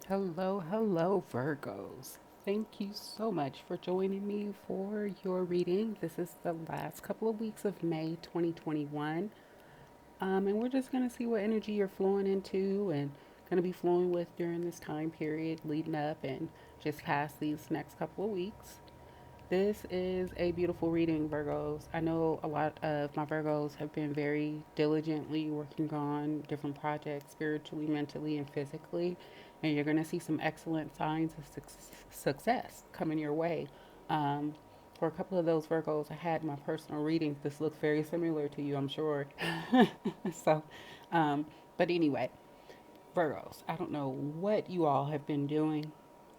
Hello, hello, Virgos. Thank you so much for joining me for your reading. This is the last couple of weeks of May 2021. And we're just going to see what energy you're flowing into and going to be flowing with during this time period leading up and just past these next couple of weeks. This is a beautiful reading, Virgos. I know a lot of my Virgos have been very diligently working on different projects spiritually, mentally, and physically. And you're going to see some excellent signs of success coming your way. Um, for a couple of those Virgos I had in my personal readings, this looks very similar to you, I'm sure. so, um, but anyway, Virgos, I don't know what you all have been doing.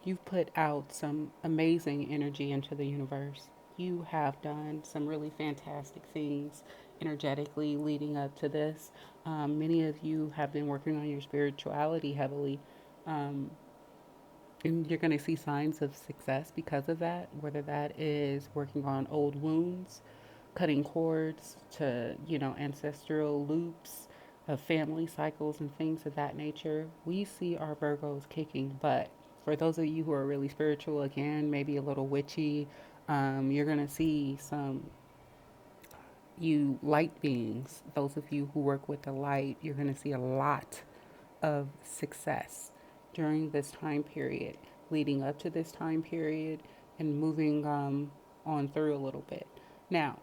You've put out some amazing energy into the universe. You have done some really fantastic things energetically leading up to this. Many of you have been working on your spirituality heavily. Um, and you're going to see signs of success because of that, whether that is working on old wounds, cutting cords to, ancestral loops of family cycles and things of that nature. We see our Virgos kicking butt. For those of you who are really spiritual, again, maybe a little witchy, you're going to see some you light beings. Those of you who work with the light, you're going to see a lot of success during this time period, leading up to this time period, and moving on through a little bit. Now,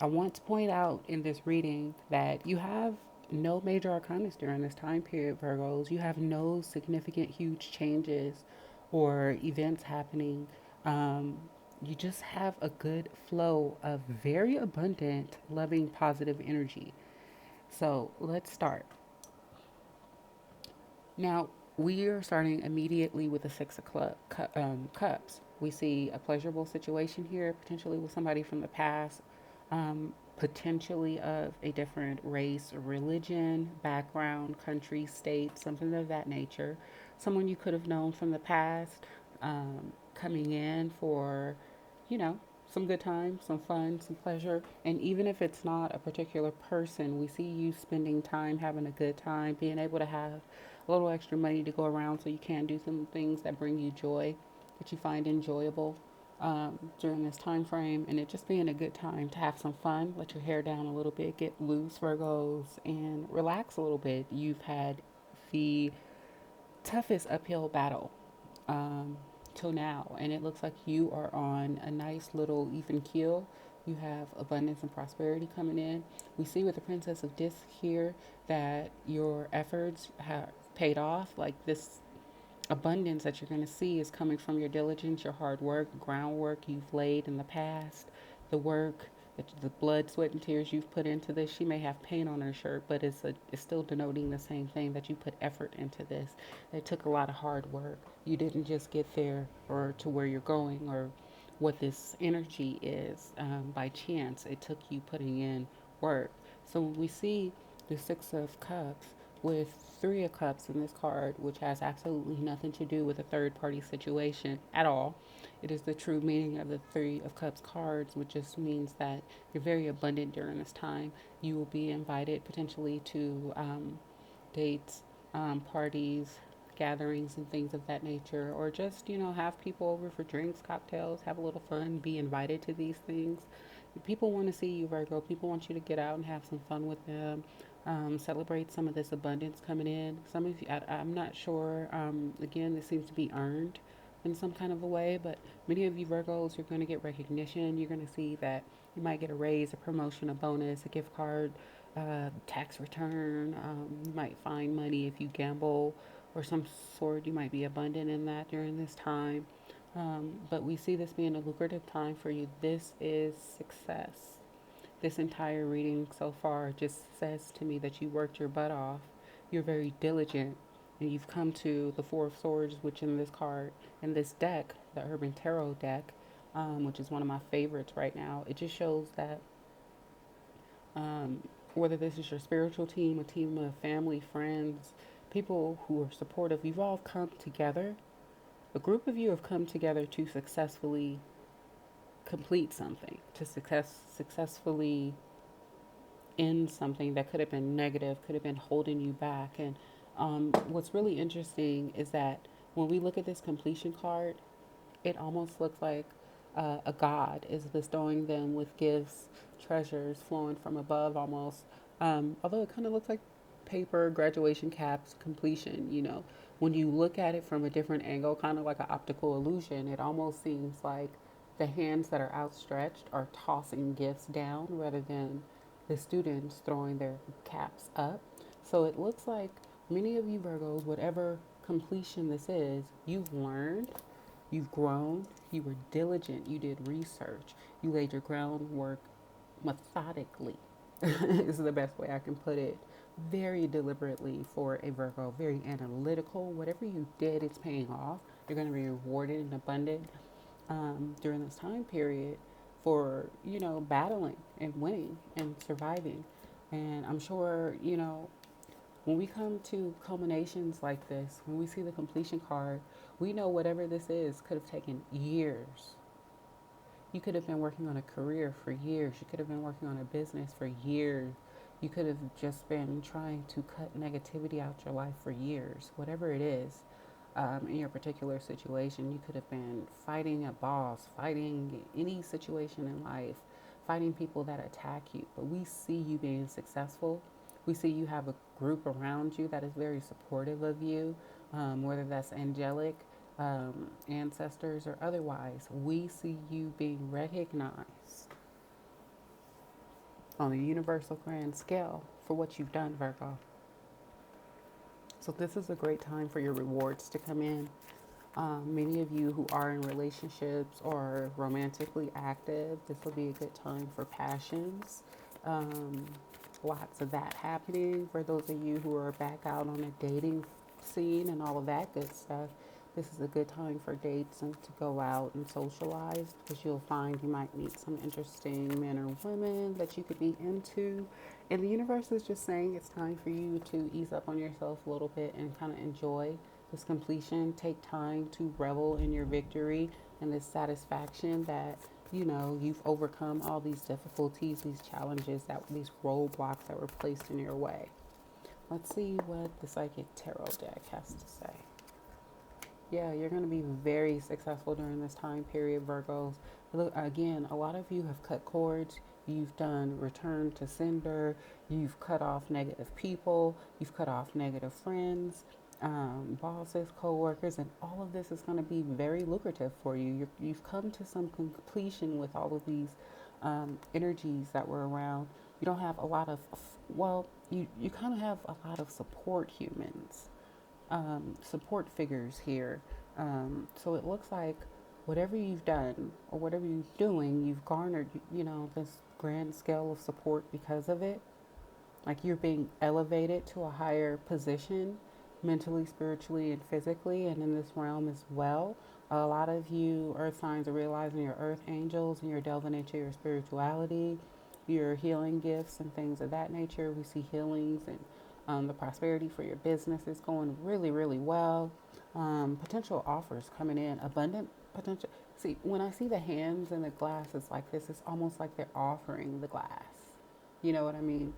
I want to point out in this reading that you have no major arcanas during this time period, Virgos. You have no significant, huge changes or events happening. Um, you just have a good flow of very abundant, loving, positive energy. So let's start. Now, we are starting immediately with the Six of Cups. We see a pleasurable situation here, potentially with somebody from the past, potentially of a different race, religion, background, country, state, something of that nature. Someone you could have known from the past, coming in for, you know, some good time, some fun, some pleasure. And even if it's not a particular person, we see you spending time having a good time, being able to have a little extra money to go around so you can do some things that bring you joy, that you find enjoyable during this time frame, and it just being a good time to have some fun, let your hair down a little bit, get loose, Virgos, and relax a little bit. You've had the toughest uphill battle till now, and it looks like you are on a nice little even keel. You have abundance and prosperity coming in. We see with the Princess of Discs here that your efforts have paid off. Like this abundance that you're going to see is coming from your diligence, your hard work, groundwork you've laid in the past, the work, the blood, sweat, and tears you've put into this. She may have paint on her shirt, but it's still denoting the same thing, that you put effort into this. It took a lot of hard work. You didn't just get there or to where you're going or what this energy is by chance. It took you putting in work. So when we see the Six of Cups with Three of Cups in this card, which has absolutely nothing to do with a third party situation at all. It is the true meaning of the Three of Cups cards, which just means that you're very abundant during this time. You will be invited potentially to dates, parties, gatherings, and things of that nature, or just, have people over for drinks, cocktails, have a little fun, be invited to these things. People want to see you, Virgo. People want you to get out and have some fun with them. Celebrate some of this abundance coming in. Some of you, I'm not sure. Again, this seems to be earned in some kind of a way, but many of you Virgos, you're going to get recognition. You're going to see that you might get a raise, a promotion, a bonus, a gift card, tax return. You might find money if you gamble or some sort. You might be abundant in that during this time. But we see this being a lucrative time for you. This is success. This entire reading so far just says to me that you worked your butt off. You're very diligent, and you've come to the Four of Swords, which in this card, in this deck, the Urban Tarot deck, which is one of my favorites right now. It just shows that um, whether this is your spiritual team, a team of family, friends, people who are supportive, you've all come together. A group of you have come together to successfully complete something, to successfully end something that could have been negative, could have been holding you back. And What's really interesting is that when we look at this completion card, it almost looks like a god is bestowing them with gifts, treasures flowing from above almost. Although it kind of looks like paper, graduation caps, completion, you know. When you look at it from a different angle, kind of like an optical illusion, it almost seems like the hands that are outstretched are tossing gifts down rather than the students throwing their caps up. So it looks like many of you Virgos, whatever completion this is, you've learned, you've grown, you were diligent, you did research, you laid your groundwork methodically, is the best way I can put it. Very deliberately for a Virgo, very analytical. Whatever you did, it's paying off. You're going to be rewarded and abundant during this time period for, you know, battling and winning and surviving. And I'm sure, you know, when we come to culminations like this, when we see the completion card, we know whatever this is could have taken years. You could have been working on a career for years. You could have been working on a business for years. You could have just been trying to cut negativity out your life for years. Whatever it is, in your particular situation, you could have been fighting a boss, fighting any situation in life, fighting people that attack you. But we see you being successful. We see you have a group around you that is very supportive of you, whether that's angelic, ancestors, or otherwise. We see you being recognized on a universal grand scale for what you've done, Virgo. So, this is a great time for your rewards to come in. Many of you who are in relationships or romantically active, this will be a good time for passions. Um, Lots of that happening. For those of you who are back out on a dating scene and all of that good stuff, this is a good time for dates and to go out and socialize, because you'll find you might meet some interesting men or women that you could be into. And the universe is just saying it's time for you to ease up on yourself a little bit and kind of enjoy this completion. Take time to revel in your victory and this satisfaction that, you know, you've overcome all these difficulties, these challenges, these roadblocks that were placed in your way. Let's see what the Psychic Tarot deck has to say. Yeah, you're going to be very successful during this time period, Virgos. Look, again, a lot of you have cut cords. You've done return to sender. You've cut off negative people. You've cut off negative friends, bosses, co-workers, and all of this is going to be very lucrative for you. You've come to some completion with all of these energies that were around. You don't have a lot of, well, you kind of have a lot of support humans, support figures here. So it looks like whatever you've done or whatever you're doing, you've garnered, you know, this grand scale of support because of it. Like you're being elevated to a higher position mentally, spiritually, and physically, and in this realm as well. A lot of you earth signs are realizing your earth angels and you're delving into your spirituality, your healing gifts, and things of that nature. We see healings and the prosperity for your business is going really, really well. Potential offers coming in, abundant potential. See, when I see the hands and the glasses like this, it's almost like they're offering the glass. You know what I mean?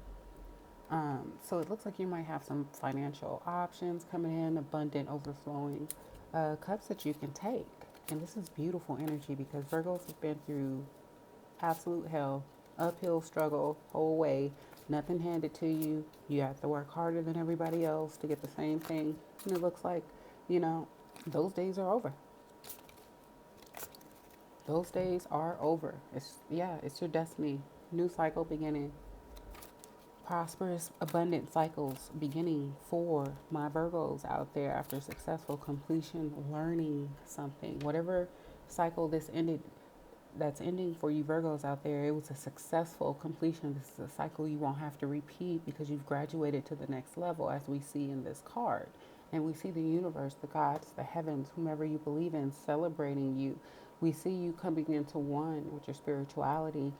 So it looks like you might have some financial options coming in, abundant, overflowing cups that you can take. And this is beautiful energy because Virgos have been through absolute hell, uphill struggle, whole way, nothing handed to you. You have to work harder than everybody else to get the same thing. And it looks like, you know, those days are over. Those days are over. It's your destiny. New cycle beginning. Prosperous, abundant cycles beginning for my Virgos out there after successful completion, learning something. Whatever cycle that's ending for you Virgos out there, it was a successful completion. This is a cycle you won't have to repeat because you've graduated to the next level, as we see in this card. And we see the universe, the gods, the heavens, whomever you believe in, celebrating you. We see you coming into one with your spirituality,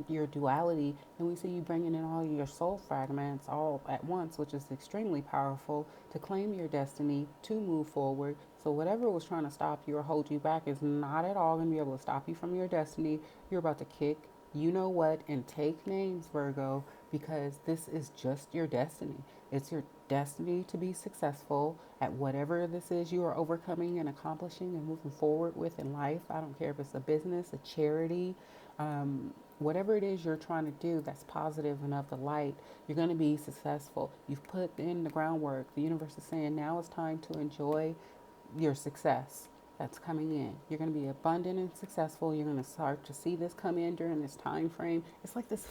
your duality, and we see you bringing in all your soul fragments all at once, which is extremely powerful to claim your destiny, to move forward. So whatever was trying to stop you or hold you back is not at all going to be able to stop you from your destiny. You're about to kick, you know what, and take names, Virgo. because this is just your destiny. It's your destiny to be successful at whatever this is you are overcoming and accomplishing and moving forward with in life. I don't care if it's a business, a charity, whatever it is you're trying to do that's positive and of the light, you're going to be successful. You've put in the groundwork. The universe is saying now it's time to enjoy your success that's coming in. You're going to be abundant and successful. You're going to start to see this come in during this time frame. It's like this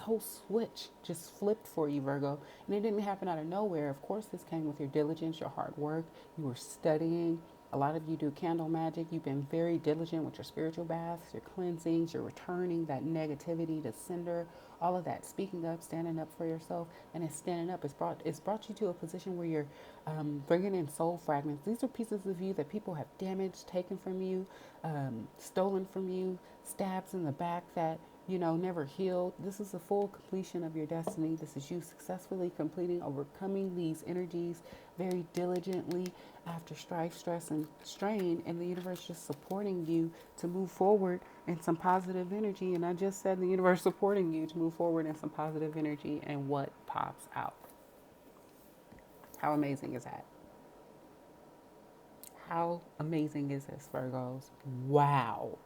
whole switch just flipped for you, Virgo, and it didn't happen out of nowhere. Of course, this came with your diligence, your hard work. You were studying. A lot of you do candle magic. You've been very diligent with your spiritual baths, your cleansings, you're returning that negativity to sender, all of that, speaking up, standing up for yourself, and it's standing up. It's brought you to a position where you're bringing in soul fragments. These are pieces of you that people have damaged, taken from you, stolen from you, stabs in the back that never healed. This is the full completion of your destiny. This is you successfully completing, overcoming these energies very diligently after strife, stress, and strain, and the universe just supporting you to move forward in some positive energy. And I just said the universe supporting you to move forward in some positive energy, and what pops out? How amazing is that? How amazing is this, Virgos? Wow.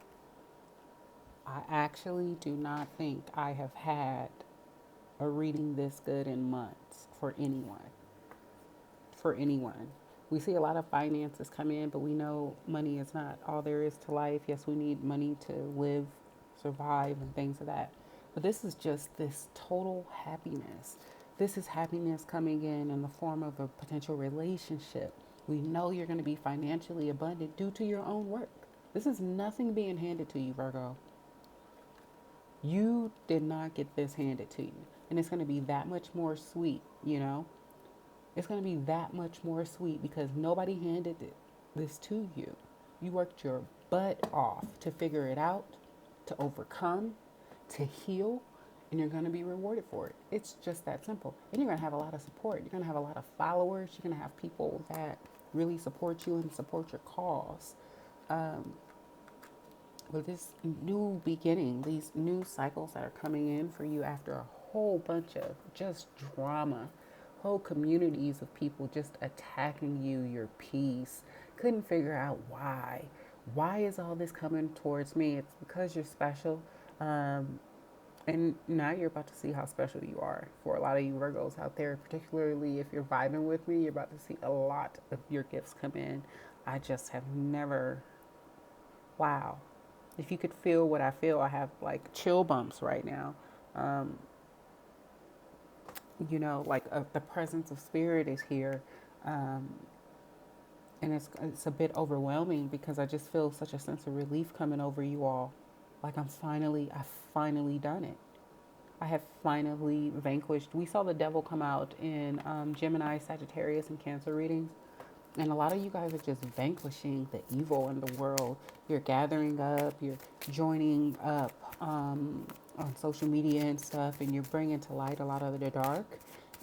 I actually do not think I have had a reading this good in months for anyone. For anyone. We see a lot of finances come in, but we know money is not all there is to life. Yes, we need money to live, survive, and things of that. But this is just this total happiness. This is happiness coming in the form of a potential relationship. We know you're going to be financially abundant due to your own work. This is nothing being handed to you, Virgo. You did not get this handed to you. And it's going to be that much more sweet. It's going to be that much more sweet because nobody handed this to you. You worked your butt off to figure it out, to overcome, to heal, and you're going to be rewarded for it. It's just that simple. And you're going to have a lot of support. You're going to have a lot of followers. You're going to have people that really support you and support your cause. With this new beginning, these new cycles that are coming in for you after a whole bunch of just drama, whole communities of people just attacking you, your peace, couldn't figure out why. Why is all this coming towards me? It's because you're special. And now you're about to see how special you are. For a lot of you Virgos out there, particularly if you're vibing with me, you're about to see a lot of your gifts come in. I just have never, wow. If you could feel what I feel, I have like chill bumps right now. Um, the presence of spirit is here. Um, and it's a bit overwhelming because I just feel such a sense of relief coming over you all. Like I've finally done it. I have finally vanquished. We saw the devil come out in Gemini, Sagittarius, and Cancer readings. And a lot of you guys are just vanquishing the evil in the world. You're gathering up, you're joining up on social media and stuff, and you're bringing to light a lot of the dark.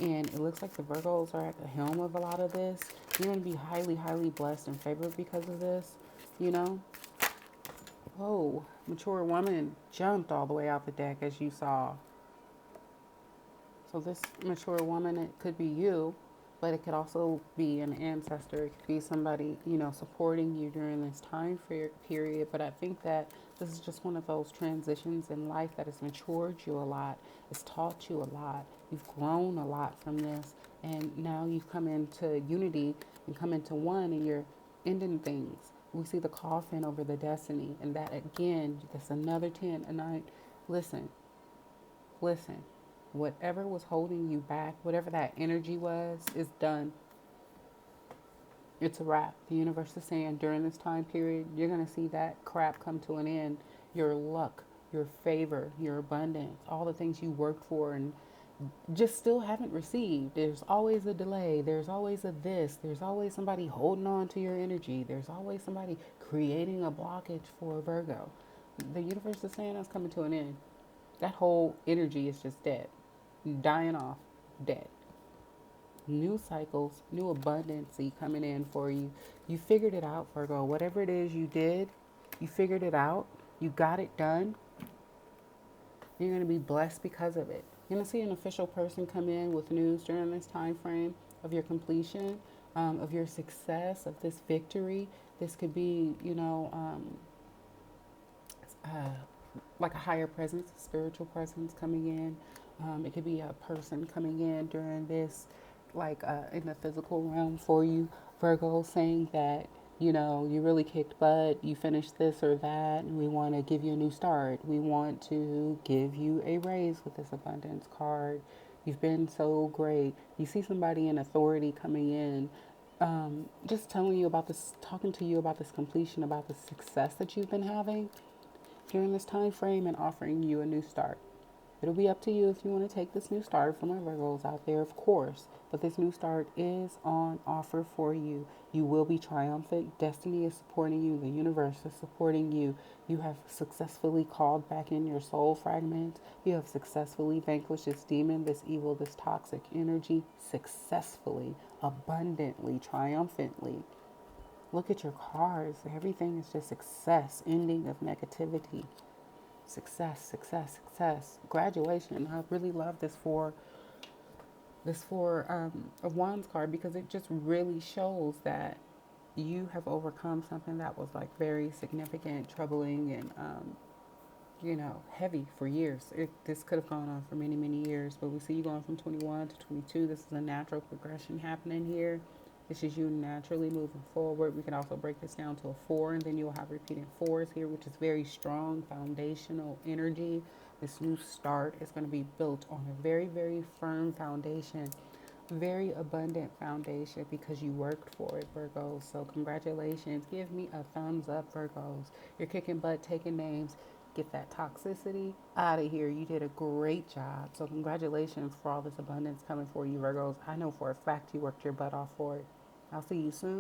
And it looks like the Virgos are at the helm of a lot of this. You're going to be highly, highly blessed and favored because of this, you know? Whoa, mature woman jumped all the way out the deck as you saw. So this mature woman, it could be you, but it could also be an ancestor. It could be somebody, supporting you during this time period. But I think that this is just one of those transitions in life that has matured you a lot. It's taught you a lot. You've grown a lot from this. And now you've come into unity and come into one, and you're ending things. We see the coffin over the destiny. And that, again, that's another 10 and 9. Listen. Whatever was holding you back, whatever that energy was, is done. It's a wrap. The universe is saying during this time period, you're going to see that crap come to an end. Your luck, your favor, your abundance, all the things you worked for and just still haven't received. There's always a delay. There's always a this. There's always somebody holding on to your energy. There's always somebody creating a blockage for a Virgo. The universe is saying that's coming to an end. That whole energy is just dead. Dying off, dead. New cycles, new abundance coming in for you. You figured it out, Virgo. Whatever it is you did, you figured it out. You got it done. You're going to be blessed because of it. You're going to see an official person come in with news during this time frame of your completion, of your success, of this victory. This could be, uh, like a higher presence, a spiritual presence coming in. It could be a person coming in during this, like in the physical realm for you, Virgo, saying that, you really kicked butt, you finished this or that, and we want to give you a new start. We want to give you a raise with this abundance card. You've been so great. You see somebody in authority coming in, just telling you about this, talking to you about this completion, about the success that you've been having during this time frame and offering you a new start. It'll be up to you if you want to take this new start. For my Virgos out there, of course, but this new start is on offer for you. You will be triumphant. Destiny is supporting you. The universe is supporting you. You have successfully called back in your soul fragment. You have successfully vanquished this demon, this evil, this toxic energy, successfully, abundantly, triumphantly. Look at your cards. Everything is just success, ending of negativity. Success, success, success. Graduation. I really love this for a wands card because it just really shows that you have overcome something that was like very significant, troubling, and heavy for years. This could have gone on for many, many years, but we see you going from 21 to 22. This is a natural progression happening here. This is you naturally moving forward. We can also break this down to a four, and then you'll have repeating fours here, which is very strong foundational energy. This new start is going to be built on a very, very firm foundation, very abundant foundation because you worked for it, Virgos. So congratulations. Give me a thumbs up, Virgos. You're kicking butt, taking names. Get that toxicity out of here. You did a great job. So congratulations for all this abundance coming for you, Virgos. I know for a fact you worked your butt off for it. I'll see you soon.